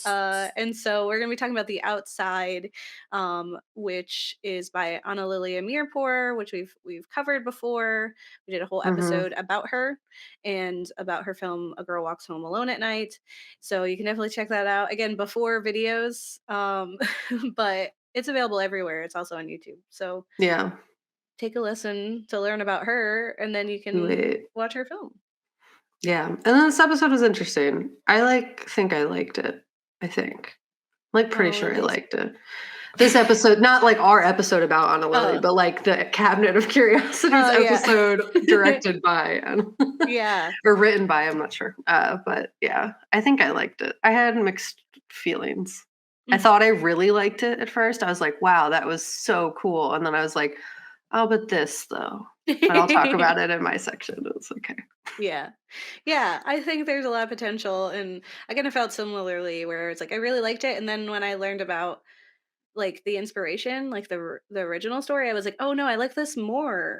And so we're going to be talking about The Outside, which is by Lily Amirpour, which we've covered before. We did a whole Hmm. episode about her and about her film A Girl Walks Home Alone at Night. So you can definitely check that out. Again, before videos, but it's available everywhere. It's also on YouTube. So Yeah. take a listen to learn about her, and then you can Wait. watch her film. Yeah. And then this episode was interesting. Think I liked it. I think. Like pretty sure I Lily's. liked it. This episode, not like our episode about Anna Lily, Oh, but like the Cabinet of Curiosities oh yeah, episode directed by Anna yeah. or written by, I'm not sure. But yeah, I think I liked it. I had mixed feelings. I Mhm. thought I really liked it at first. I was like, wow, that was so cool. And then I was like, oh, but this though. But I'll talk about it in my section. It's okay. Yeah. Yeah, I think there's a lot of potential, and I kind of felt similarly where it's like I really liked it, and then when I learned about like the inspiration, like the original story, I was like, "Oh no, I like this more."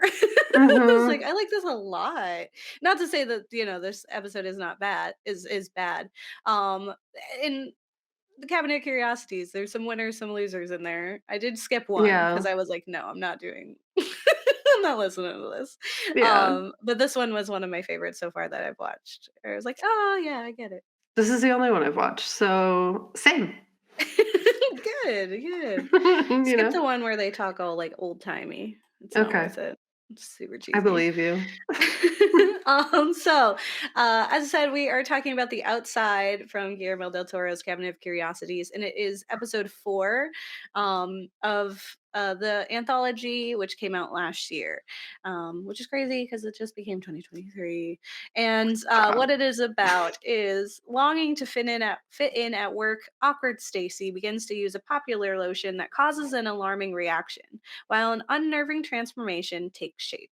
I was like, Hmm. "I like this a lot." Not to say that, this episode is not bad, is bad. Um in the Cabinet of Curiosities, there's some winners, some losers in there. I did skip one because Yeah. I was like, "No, I'm not doing I'm not listening to this." Yeah. But this one was one of my favorites so far that I've watched. I was like, "Oh, yeah, I get it." This is the only one I've watched. So same. Good, good. You Skip know? the one where they talk all, like, old-timey. It's not Okay. worth it. It's super I cheesy. believe you. So, as I said, we are talking about The Outside from Guillermo del Toro's Cabinet of Curiosities, and it is episode 4 of the anthology, which came out last year, which is crazy because it just became 2023. And God. what it is about is longing to fit in at work. Awkward Stacey begins to use a popular lotion that causes an alarming reaction, while an unnerving transformation takes shape,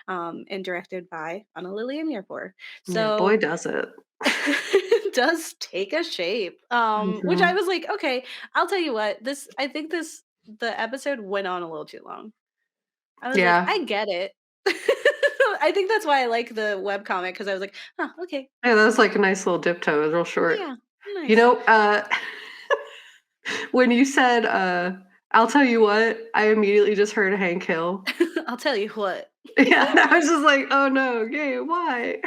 and directed by Lily Amirpour. Yeah, boy, So does it. it does take a shape, which I Mhm. was like, okay, I'll tell you what, I think the episode went on a little too long. I was like, Yeah. I get it. I think that's why I like the webcomic, because I was like, huh, okay, Yeah, that was like a nice little dip toe. It was real short. yeah, You nice. know, when you said, "I'll tell you what," I immediately just heard Hank Hill. I'll tell you what. Yeah, I was just like, "Oh, no, okay, why?"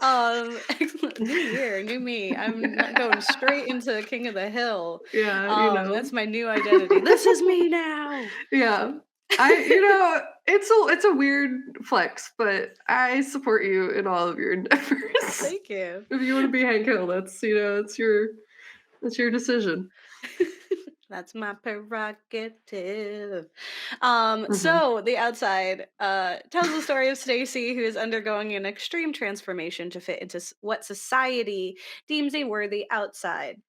Excellent. New year, new me. I'm not going straight into King of the Hill. Yeah, That's my new identity. This is me now. yeah. It's a weird flex, but I support you in all of your endeavors. Thank you. If you wanna be Hank Hill, that's your decision. That's my prerogative. Mhm. So The Outside tells the story of Stacy, who is undergoing an extreme transformation to fit into what society deems a worthy outside.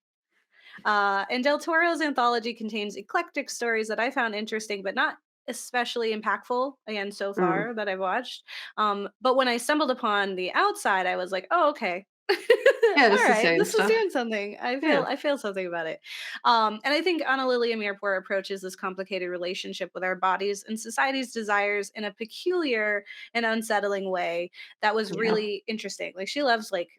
And Del Toro's anthology contains eclectic stories that I found interesting, but not especially impactful, again, so Mm. far that I've watched. But when I stumbled upon The Outside, I was like, oh, okay. Yeah, All it's the right, same this is stuff. doing something. Yeah. I feel something about it. And I think Anna Lily Amirpour approaches this complicated relationship with our bodies and society's desires in a peculiar and unsettling way that was Yeah. really interesting. Like, she loves like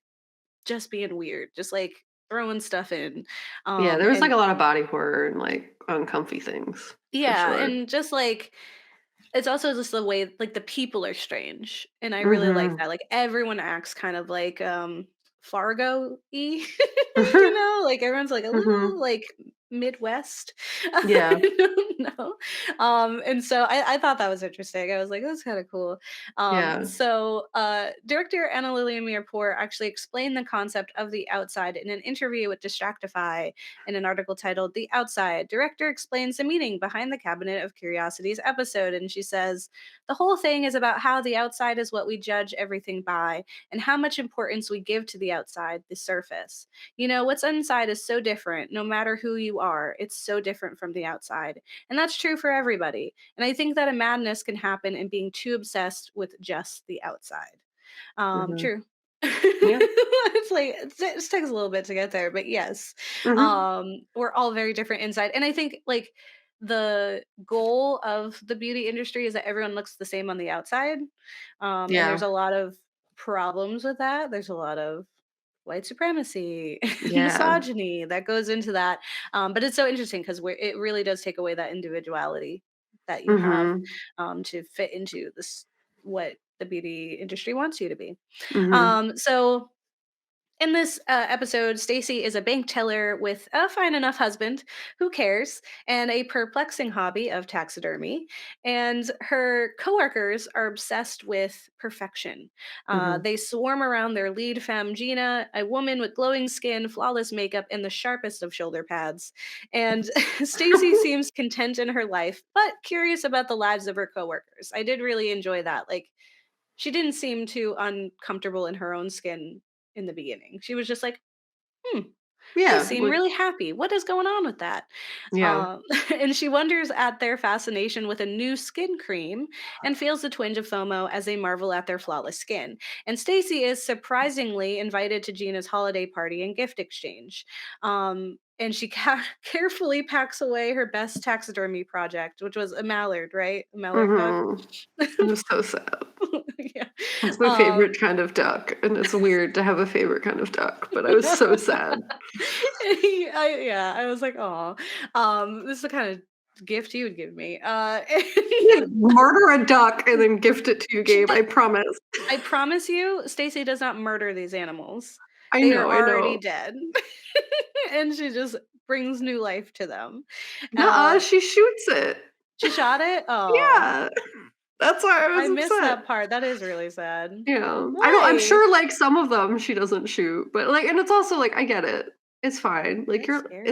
just being weird, just like throwing stuff in. Yeah, there was, like, And a lot of body horror and, like, uncomfy things, for yeah, sure. and just like it's also just the way like the people are strange. And I really like Mhm. that. Like everyone acts kind of like Fargo-y, Mhm. like everyone's like a little Mhm. like Midwest. Yeah. I don't know. And so I thought that was interesting. I was like, that's kind of cool. Yeah. Director Anna Lily Amirpour actually explained the concept of the outside in an interview with Distractify in an article titled The Outside. Director explains the meaning behind the Cabinet of Curiosities episode, and she says, the whole thing is about how the outside is what we judge everything by, and how much importance we give to the outside, the surface. What's inside is so different, no matter who you are. It's so different from the outside. And that's true for everybody. And I think that a madness can happen in being too obsessed with just the outside. Mhm. True. Yeah. It's like it just takes a little bit to get there, but yes, Mhm. we're all very different inside, and I think like the goal of the beauty industry is that everyone looks the same on the outside, and there's Yeah. a lot of problems with that. There's a lot of white supremacy, Yeah. misogyny that goes into that. But it's so interesting because it really does take away that individuality that you have Mhm. to fit into this what the beauty industry wants you to be. Mhm. So in this episode, Stacey is a bank teller with a fine enough husband who cares and a perplexing hobby of taxidermy. And her coworkers are obsessed with perfection. Mhm. They swarm around their lead femme, Gina, a woman with glowing skin, flawless makeup, and the sharpest of shoulder pads. And Stacey seems content in her life, but curious about the lives of her coworkers. I did really enjoy that. Like, she didn't seem too uncomfortable in her own skin in the beginning. She was just like, "Hmm, they Yeah, seem like really happy. What is going on with that?" yeah. Um, and she wonders at their fascination with a new skin cream and feels a twinge of FOMO as they marvel at their flawless skin. And Stacy is surprisingly invited to Gina's holiday party and gift exchange. And she carefully packs away her best taxidermy project, which was a mallard, right? A mallard duck. Mhm. It was so sad. Yeah. It's my Um, favorite kind of duck, and it's weird to have a favorite kind of duck, but I was so sad. yeah, I was like, "Oh, this is the kind of gift you would give me." Yeah, murder a duck and then gift it to you, She Gabe, did I promise. I promise you, Stacey does not murder these animals. They are I already know. dead, and she just brings new life to them. Nuh-uh, Uh, she shoots it. she shot it? Oh, Yeah, that's why I I was missed upset. that part. That is really sad. Yeah. I'm Why? sure, like, some of them she doesn't shoot, but, like and it's also, like, I get it. It's fine. Like, It's scary.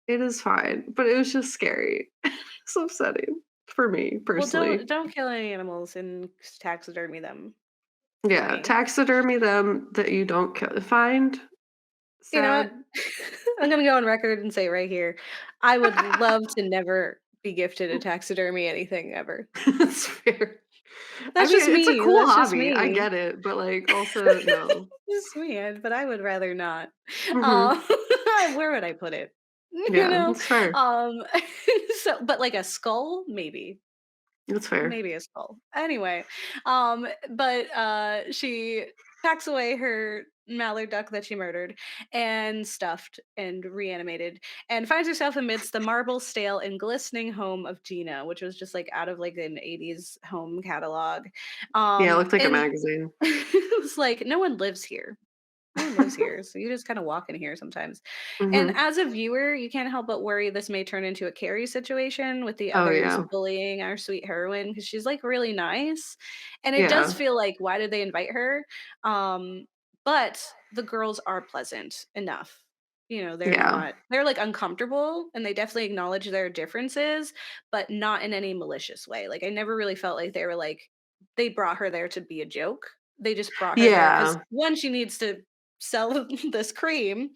it is fine, but it was just scary. It's upsetting for me, Well, personally. don't kill any animals and taxidermy them for Yeah, me. taxidermy them that you don't find You know what? sad. I'm gonna go on record and say right here, I would love to never be gifted a taxidermy anything ever. That's fair. I That's mean, just it's a me. cool That's just hobby, I me. get it, but, like, also, no. Just me. But I would rather not. Mhm. Um, where would I put it? You Yeah, know. that's fair. Um, but like a skull, maybe. That's fair. Maybe a skull. Anyway, but she packs away her mallard duck that she murdered and stuffed and reanimated and finds herself amidst the marble, stale, and glistening home of Gina, which was just like out of like an 80s home catalog. Yeah, it looked like a And magazine. it was like, no one lives here. No one lives here, so you just kind of walk in here sometimes. And Mhm. as a viewer, you can't help but worry this may turn into a Carrie situation with the Oh, others yeah. bullying our sweet heroine because she's like really nice. And it does Yeah. feel like, why did they invite her? Um, but the girls are pleasant enough. You know, Yeah. they're like uncomfortable and they definitely acknowledge their differences, but not in any malicious way. Like, I never really felt like they were like, they brought her there to be a joke. They just brought her there because Yeah. one, she needs to sell this cream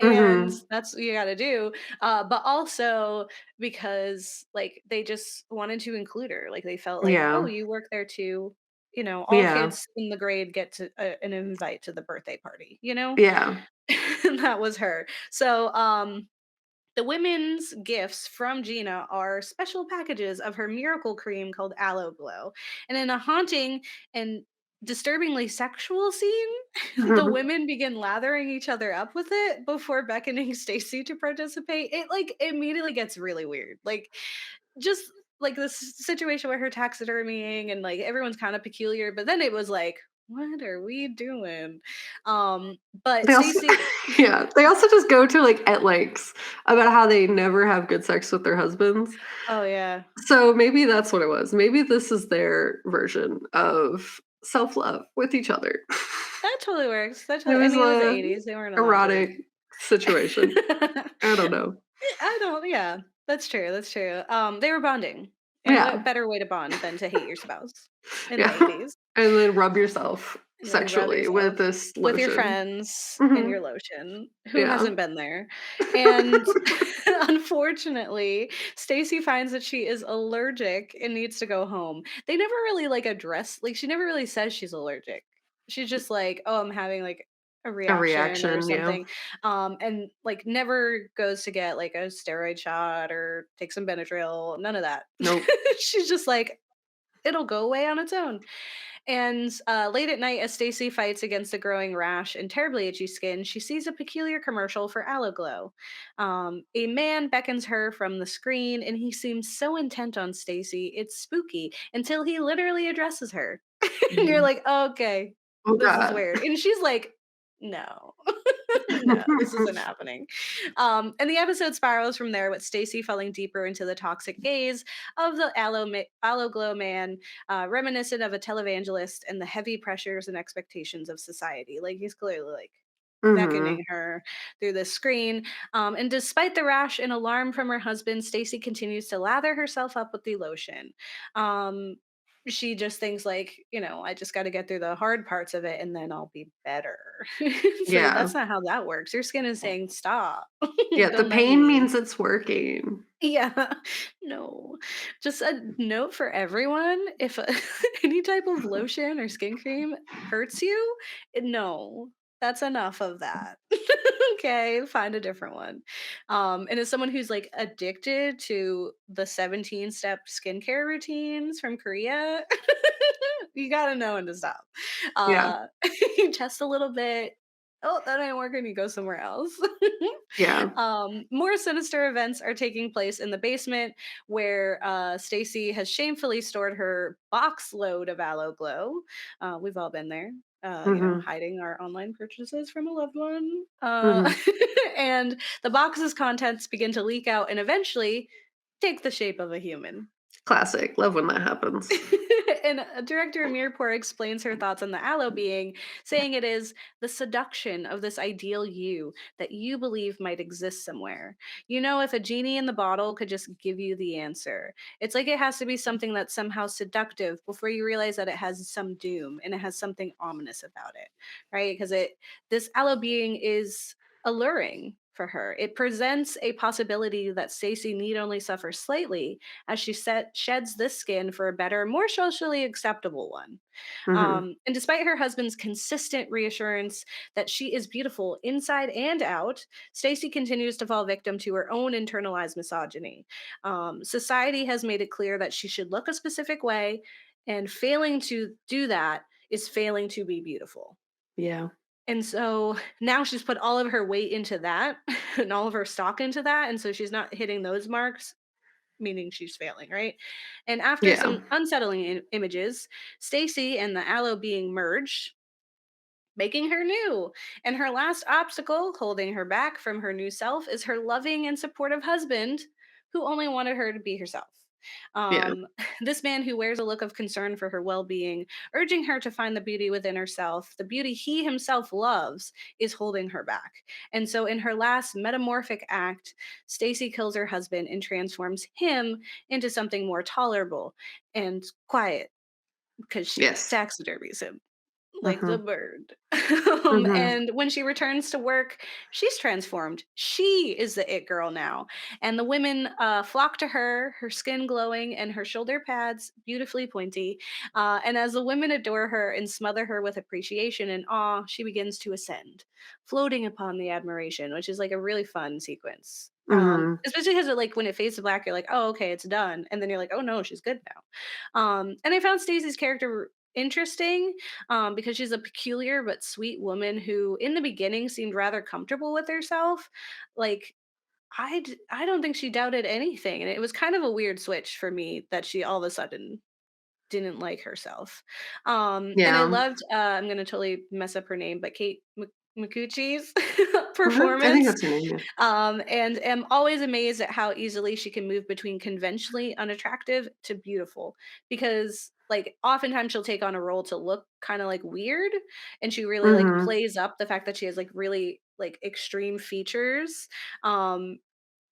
and Mhm. that's what you got to do, but also because like they just wanted to include her, like they felt like, oh, Yeah. you work there too, you know, all Yeah. kids in the grade get to an invite to the birthday party, you know. Yeah. And that was her. So the women's gifts from Gina are special packages of her miracle cream called Aloe Glow. And in a haunting and disturbingly sexual scene, the Mhm. women begin lathering each other up with it before beckoning Stacy to participate. It like immediately gets really weird. Like, just like this situation where her taxidermying and like everyone's kind of peculiar, but then it was like, what are we doing? But They also Stacy, yeah, they also just go to, like, at lengths about how they never have good sex with their husbands. oh yeah, So maybe that's what it was. Maybe this is their version of self-love with each other. that totally works. That It totally, I was mean, it was the a 80s. They weren't allowed to like erotic situation. I don't know. I don't, yeah. That's true. That's true. They were bonding. And what Yeah. better way to bond than to hate your spouse in the Yeah. 80s? And then rub yourself And then rub sexually with yourself this with your lotion. friends and Mhm. your lotion. Who Yeah. hasn't been there? And unfortunately, Stacy finds that she is allergic and needs to go home. They never really like address, like she never really says she's allergic. She's just like, "Oh, I'm having like a A reaction or reaction, yeah. something." And like never goes to get like a steroid shot or take some Benadryl, none of that. Nope. She's just like, "It'll go away on its own." And late at night, as Stacey fights against a growing rash and terribly itchy skin, she sees a peculiar commercial for Aloe Glow. A man beckons her from the screen, and he seems so intent on Stacey, it's spooky until he literally addresses her. And you're Mhm. like, okay, Oh this is god. weird. And she's like, no. No, this isn't happening. And the episode spirals from there with Stacy falling deeper into the toxic gaze of the aloe glow man, reminiscent of a televangelist and the heavy pressures and expectations of society. Like he's clearly like Mhm. beckoning her through the screen. And despite the rash and alarm from her husband, Stacy continues to lather herself up with the lotion. Um, she just thinks like, I just got to get through the hard parts of it and then I'll be better. So Yeah. that's not how that works. Your skin is saying stop. Yeah, the Don't numb pain me. means it's working. Yeah. No. Just a note for everyone, if any type of lotion or skin cream hurts you, no. That's enough of that. Okay, find a different one. And as someone who's like addicted to the 17-step skincare routines from Korea, you gotta know when to stop. Yeah. Uh, you test a little bit. Oh, that ain't working. You go somewhere else. Yeah. More sinister events are taking place in the basement, where Stacy has shamefully stored her box load of Aloe Glow. We've all been there. Mhm. Hiding our online purchases from a loved one. Mhm. And the box's contents begin to leak out and eventually take the shape of a human. Classic. Love when that happens. And director Amirpour explains her thoughts on the aloe being, saying it is the seduction of this ideal you that you believe might exist somewhere. If a genie in the bottle could just give you the answer, it's like it has to be something that's somehow seductive before you realize that it has some doom and it has something ominous about it, right? Because this aloe being is alluring for her. It presents a possibility that Stacey need only suffer slightly as she sheds this skin for a better, more socially acceptable one. Mhm. And despite her husband's consistent reassurance that she is beautiful inside and out, Stacey continues to fall victim to her own internalized misogyny. Society has made it clear that she should look a specific way, and failing to do that is failing to be beautiful. Yeah. And so now she's put all of her weight into that and all of her stock into that. And so she's not hitting those marks, meaning she's failing, right? And after Yeah. some unsettling images, Stacy and the aloe being merged, making her new. And her last obstacle holding her back from her new self is her loving and supportive husband who only wanted her to be herself. Yeah. Um, this man who wears a look of concern for her well being, urging her to find the beauty within herself, the beauty he himself loves, is holding her back. And so, in her last metamorphic act, Stacy kills her husband and transforms him into something more tolerable and quiet because she Yes. taxidermies him like the Mhm. bird. Mhm. And when she returns to work, she's transformed. She is the it girl now. And the women flock to her, her skin glowing and her shoulder pads beautifully pointy. And as the women adore her and smother her with appreciation and awe, she begins to ascend, floating upon the admiration, which is like a really fun sequence. Mhm. Especially because like when it fades to black, you're like, oh, okay, it's done. And then you're like, oh no, she's good now. And I found Stacey's character interesting because she's a peculiar but sweet woman who, in the beginning, seemed rather comfortable with herself. Like, I don't think she doubted anything. And it was kind of a weird switch for me that she all of a sudden didn't like herself. And I Yeah. loved, I'm going to totally mess up her name, but Kate Mikuchi's Mhm. I think performance. that's her name, yeah. And am always amazed at how easily she can move between conventionally unattractive to beautiful. Because like oftentimes she'll take on a role to look kind of like weird, and she really like Mhm. plays up the fact that she has like really like extreme features. Um,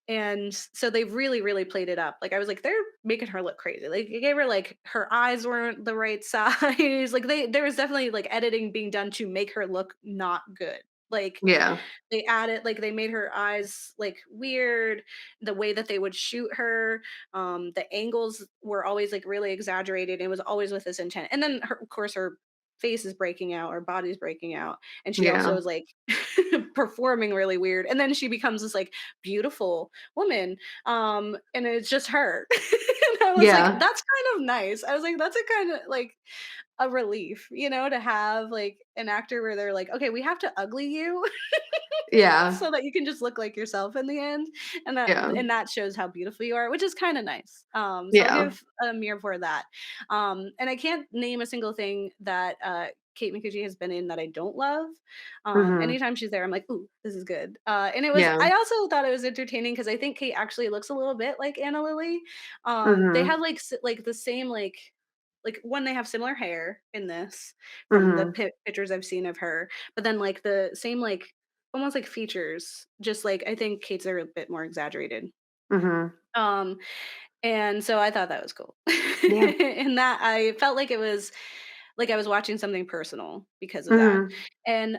and so they've really, really played it up. Like I was like, they're making her look crazy. Like it gave her like her eyes weren't the right size. Like there was definitely like editing being done to make her look not good. Like Yeah. they added like they made her eyes like weird, the way that they would shoot her, the angles were always like really exaggerated. It was always with this intent. And then of course her face is breaking out, her body's breaking out, and she also Yeah. is like performing really weird. And then she becomes this like beautiful woman. And it's just her. And I was like, Yeah. that's kind of nice. I was like, that's a kind of like a relief, to have like an actor where they're like, okay, we have to ugly you Yeah. so that you can just look like yourself in the end, and that Yeah. and that shows how beautiful you are, which is kind of nice. So I'll Yeah. give a mirror for that. And I can't name a single thing that Kate Micucci has been in that I don't love. Mhm. Anytime she's there, I'm like, ooh, this is good. And it was. Yeah. I also thought it was entertaining because I think Kate actually looks a little bit like Anna Lily. They Mhm. have like like the same like one, they have similar hair in this from the Mhm. pictures I've seen of her, but then like the same like almost like features, just like I think Kate's are a bit more exaggerated. Mhm. Um, and so I thought that was cool. Yeah. And that I felt like it was like I was watching something personal because of that. Mhm. And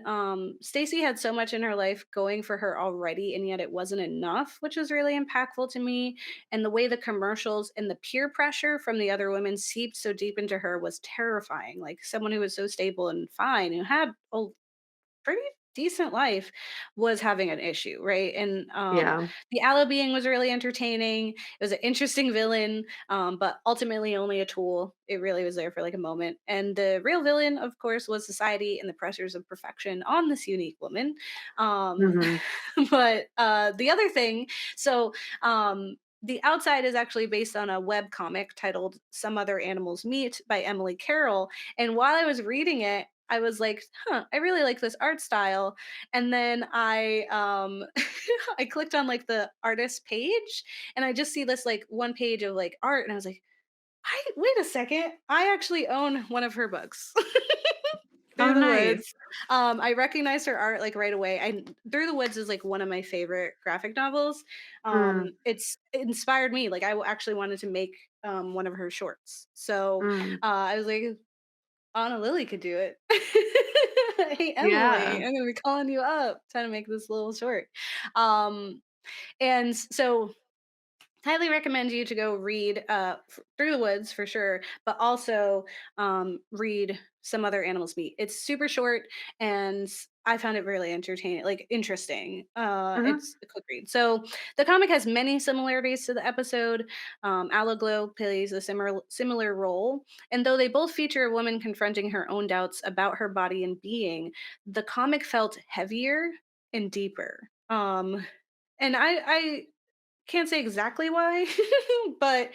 Stacey had so much in her life going for her already, and yet it wasn't enough, which was really impactful to me. And the way the commercials and the peer pressure from the other women seeped so deep into her was terrifying. Like someone who was so stable and fine, who had a pretty decent life, was having an issue, right? And Yeah. the aloe being was really entertaining. It was an interesting villain, but ultimately only a tool. It really was there for like a moment. And the real villain, of course, was society and the pressures of perfection on this unique woman. Um, Mhm. but the other thing, so the Outside is actually based on a web comic titled Some Other Animals Meet by Emily Carroll. And while I was reading it, I was like, huh, I really like this art style. And then I clicked on like the artist page, and I just see this like one page of like art, and I was like, I wait a second. I actually own one of her books. Oh, Through the nice. Woods. I recognized her art like right away. I Through the Woods is like one of my favorite graphic novels. Mm. It inspired me. Like actually wanted to make one of her shorts. So Mm. I was like, Anna Lily could do it. Hey Emily, Yeah. I'm gonna be calling you up trying to make this little short. Um, and so highly recommend you to go read Through the Woods for sure, but also read Some Other Animals Meet. It's super short, and I found it really entertaining, like interesting. Mhm. It's a quick read. So the comic has many similarities to the episode. Alaglow plays a similar role, and though they both feature a woman confronting her own doubts about her body and being, the comic felt heavier and deeper. And I can't say exactly why, but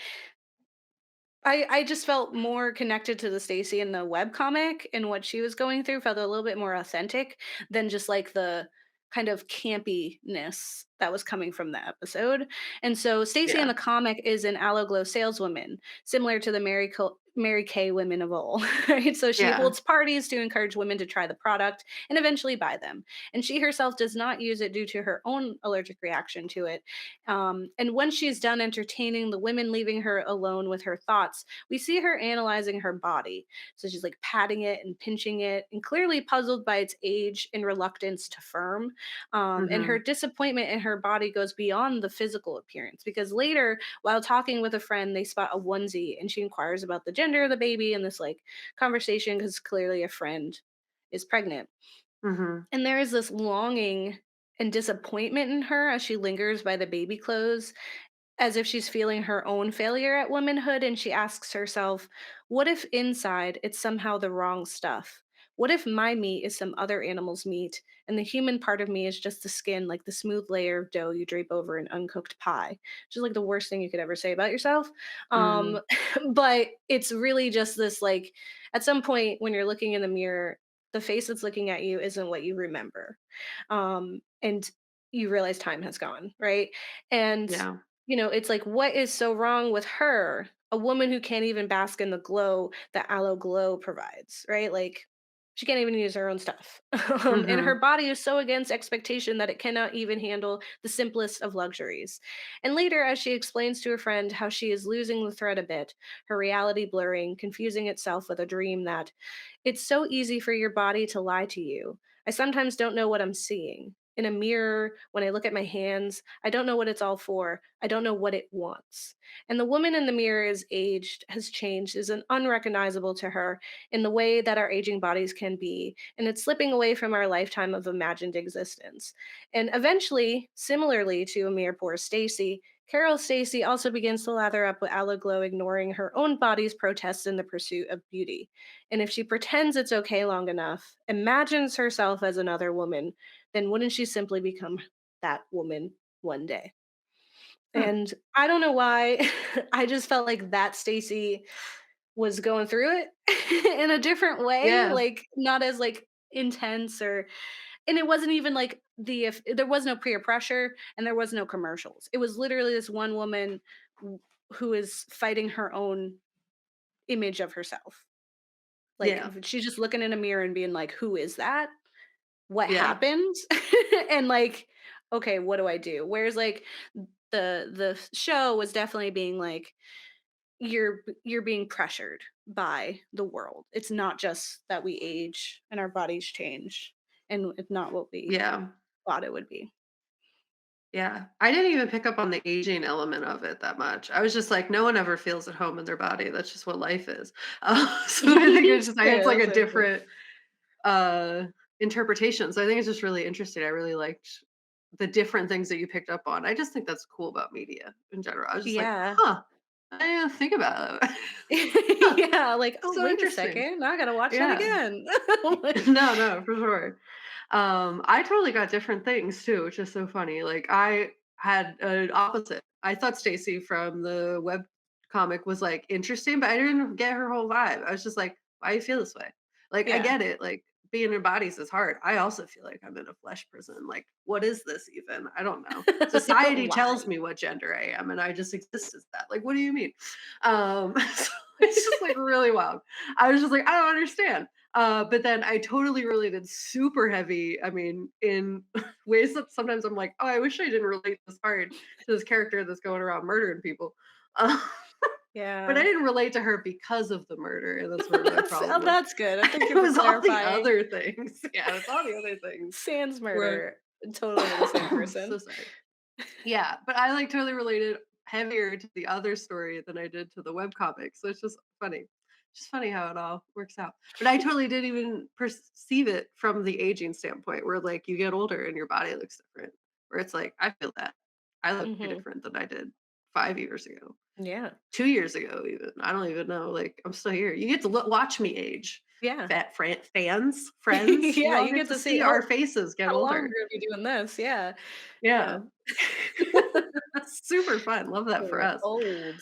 I just felt more connected to the Stacy in the webcomic, and what she was going through felt a little bit more authentic than just like the kind of campiness that was coming from the episode. And so Stacy in Yeah. the comic is an Alloglow saleswoman, similar to the Mary Kay women of old, right? So she Yeah. holds parties to encourage women to try the product and eventually buy them. And she herself does not use it due to her own allergic reaction to it. And when she's done entertaining the women, leaving her alone with her thoughts, we see her analyzing her body. So she's like patting it and pinching it, and clearly puzzled by its age and reluctance to firm. And her Mhm. disappointment in her body goes beyond the physical appearance, because later, while talking with a friend, they spot a onesie, and she inquires about the gender of the baby in this like conversation because clearly a friend is pregnant. Mhm. And there is this longing and disappointment in her as she lingers by the baby clothes, as if she's feeling her own failure at womanhood, and she asks herself, what if inside it's somehow the wrong stuff? What if my meat is some other animal's meat, and the human part of me is just the skin, like the smooth layer of dough you drape over an uncooked pie? Which is like the worst thing you could ever say about yourself. Um, Mm. but it's really just this like, at some point when you're looking in the mirror, the face that's looking at you isn't what you remember. And you realize time has gone, right? And Yeah. it's like, what is so wrong with her? A woman who can't even bask in the glow that aloe glow provides, right? Like, she can't even use her own stuff. And her Mhm. body is so against expectation that it cannot even handle the simplest of luxuries. And later, as she explains to her friend how she is losing the thread a bit, her reality blurring, confusing itself with a dream, that it's so easy for your body to lie to you. I sometimes don't know what I'm seeing. In a mirror, when I look at my hands, I don't know what it's all for. I don't know what it wants. And the woman in the mirror is aged, has changed, is unrecognizable to her in the way that our aging bodies can be. And it's slipping away from our lifetime of imagined existence. And eventually, similarly to Amirpour Stacy, Carol Stacey also begins to lather up with Aloe Glow, ignoring her own body's protests in the pursuit of beauty. And if she pretends it's okay long enough, imagines herself as another woman, then wouldn't she simply become that woman one day? Hmm. And I don't know why, I just felt like that Stacey was going through it in a different way, Yeah. like, not as, like, intense or and it wasn't even like if there was no peer pressure and there was no commercials. It was literally this one woman who is fighting her own image of herself. Like, Yeah. she's just looking in a mirror and being like, "Who is that? What Yeah. happened?" And, like, "Okay, what do I do?" Whereas, like, the show was definitely being like, you're being pressured by the world. It's not just that we age and our bodies change, and it's not what we Yeah. thought it would be. Yeah. I didn't even pick up on the aging element of it that much. I was just like, no one ever feels at home in their body. That's just what life is. So I think it's just like it's Yeah, like that's a very true. different uh interpretation. So I think it's just really interesting. I really liked the different things that you picked up on. I just think that's cool about media in general. I was just like, Yeah. huh, I didn't think about it. Huh, Yeah, like, "Oh, so wait a interesting. second, now I gotta watch that Yeah. again." Like No, no, for sure. I totally got different things too, which is so funny. Like I had an opposite. I thought Stacey from the web comic was like interesting, but I didn't get her whole vibe. I was just like, why you feel this way? Like I Yeah. get it. Like being in bodies is hard. I also feel like I'm in a flesh prison. Like, what is this even? I don't know. Society tells Why? me what gender I am, and I just exist as that. Like, what do you mean? So it's just like really wild. I was just like, I don't understand. But then I totally related super heavy. I mean, in ways that sometimes I'm like, oh, I wish I didn't relate this hard to this character that's going around murdering people. Uh, but I Yeah. didn't relate to her because of the murder, and that's where my problem was. That's good. Thank It you for was all the clarifying. other things. Yeah, it's all the other things Sans where murder, totally the same so person. sorry. Yeah, but I, like, totally related heavier to the other story than I did to the webcomic, so it's just funny. Just funny how it all works out. But I totally didn't even perceive it from the aging standpoint where, like, you get older and your body looks different, where it's like, I feel that. I look way Mhm. different than I did 5 years ago, Yeah. 2 years ago even. I don't even know, like, I'm still here. You get to watch me age. Yeah. Friends, you Yeah, all you get get to to see, see "Oh, our faces get how long are older. we gonna be doing this?" Yeah. Yeah. Yeah. Super fun. Love that for We're us. old.